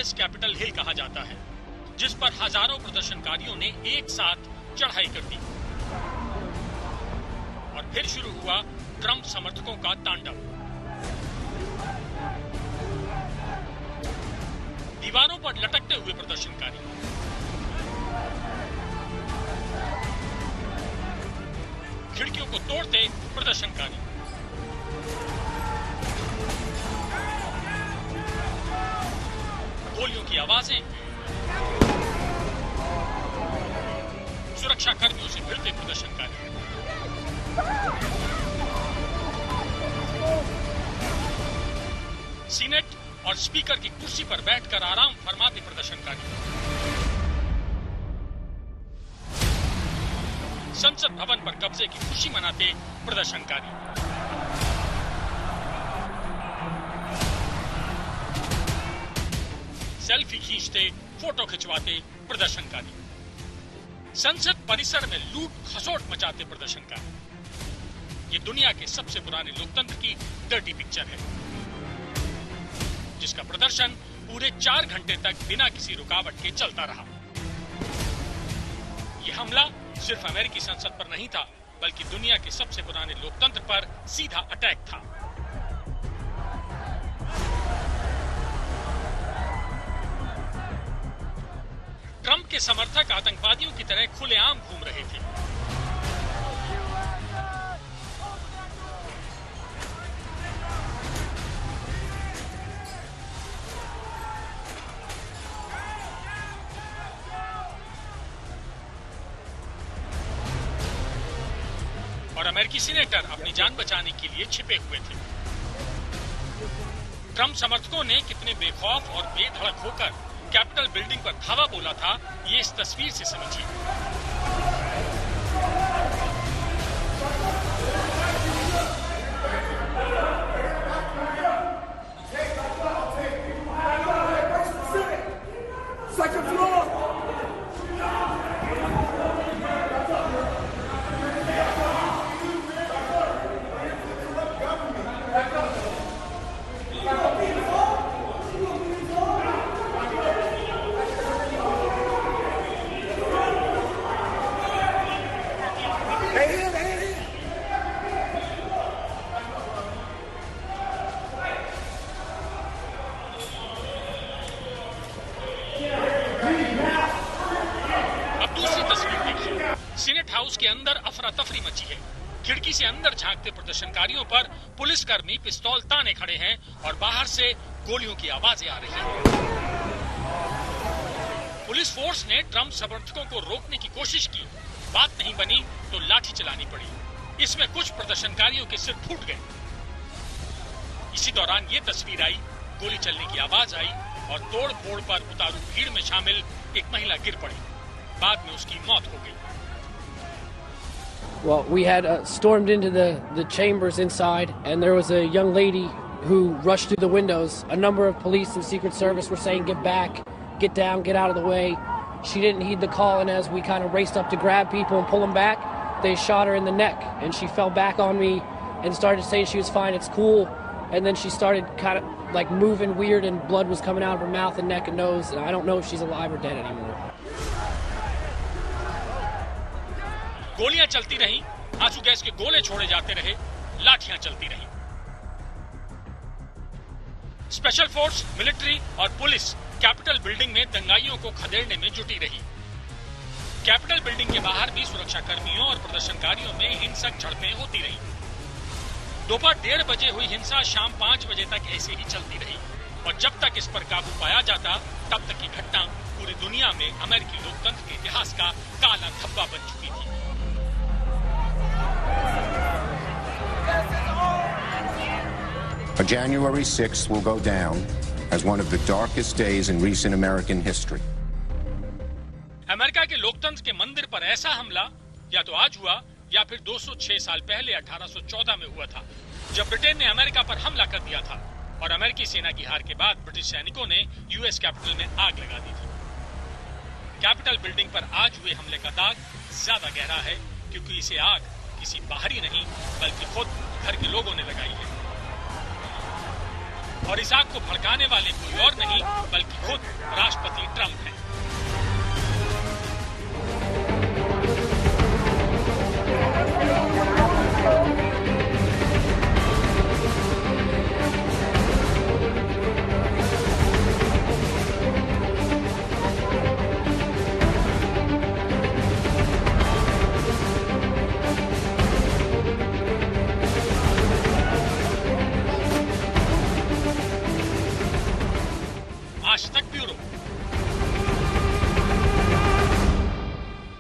US Capitol Hill कहा जाता है, जिस पर हजारों प्रदर्शनकारियों ने एक साथ चढ़ाई कर दी और फिर शुरू हुआ ट्रंप समर्थकों का तांडव। दीवारों पर लटकते हुए प्रदर्शनकारी, खिड़कियों को तोड़ते प्रदर्शनकारी, गोलियों की आवाजें, सुरक्षा कर्मियों से भिड़ते प्रदर्शनकारी, सीनेट और स्पीकर की कुर्सी पर बैठकर आराम फरमाते प्रदर्शनकारी, संसद भवन पर कब्जे की खुशी मनाते प्रदर्शनकारी, सेल्फी खींचते, फोटो खिंचवाते प्रदर्शनकारी, संसद परिसर में लूट खसोट मचाते प्रदर्शनकारी। ये दुनिया के सबसे पुराने लोकतंत्र की डर्टी पिक्चर है, जिसका प्रदर्शन पूरे 4 घंटे तक बिना किसी रुकावट के चलता रहा। यह हमला सिर्फ अमेरिकी संसद पर नहीं था, बल्कि दुनिया के सबसे पुराने लोकतंत्र पर सीधा अटैक था। ट्रंप के समर्थक आतंकवादियों की तरह खुलेआम घूम रहे थे। और अमेरिकी सीनेटर अपनी जान बचाने के लिए छिपे हुए थे। ट्रंप समर्थकों ने कितने बेखौफ और बेधड़क होकर कैपिटल बिल्डिंग पर धावा बोला था, ये इस तस्वीर से समझिए। सीनेट हाउस के अंदर अफरा तफरी मची है। खिड़की से अंदर झांकते प्रदर्शनकारियों पर पुलिसकर्मी पिस्तौल ताने खड़े हैं और बाहर से गोलियों की आवाजें आ रही हैं। पुलिस फोर्स ने ट्रंप समर्थकों को रोकने की कोशिश की, बात नहीं बनी तो लाठी चलानी पड़ी। इसमें कुछ प्रदर्शनकारियों के सिर फूट गए। इसी दौरान ये तस्वीर आई, गोली चलने की आवाज आई और तोड़ फोड़ पर उतारू भीड़ में शामिल एक महिला गिर पड़ी। बाद में उसकी मौत हो गई। Well, we had stormed into the chambers inside, and there was a young lady who rushed through the windows. A number of police and Secret Service were saying, "Get back, get down, get out of the way." She didn't heed the call, and as we kind of raced up to grab people and pull them back, they shot her in the neck, and she fell back on me and started saying she was fine, it's cool. And then she started kind of like moving weird, and blood was coming out of her mouth and neck and nose. And I don't know if she's alive or dead anymore. गोलियां चलती रहीं, आंसू gas के गोले छोड़े जाते रहे, लाठियां चलती रहीं। स्पेशल फोर्स, मिलिट्री और पुलिस कैपिटल बिल्डिंग में दंगाइयों को खदेड़ने में जुटी रही। कैपिटल बिल्डिंग के बाहर भी सुरक्षा कर्मियों और प्रदर्शनकारियों में हिंसक झड़पें होती रही। दोपहर 1:30 बजे हुई हिंसा शाम 5 बजे तक ऐसे ही चलती रही और जब तक इस पर काबू पाया जाता, तब तक की घटना पूरी दुनिया में अमेरिकी लोकतंत्र के इतिहास का काला धब्बा बन चुकी थी। January 6th will go down as one of the darkest days in recent American history. America के लोकतंत्र के मंदिर पर ऐसा हमला या तो आज हुआ या फिर 206 साल पहले 1814 में हुआ था, जब ब्रिटेन ने अमेरिका पर हमला कर दिया था और अमेरिकी सेना की हार के बाद ब्रिटिश सैनिकों ने यूएस कैपिटल में आग लगा दी थी। कैपिटल बिल्डिंग पर आज हुए हमले का दाग ज्यादा गहरा है, क्योंकि इसे आग किसी बाहरी नहीं बल्कि खुद घर के लोगों ने लगाई है। और इस आग को भड़काने वाले कोई और नहीं बल्कि खुद राष्ट्रपति ट्रंप हैं।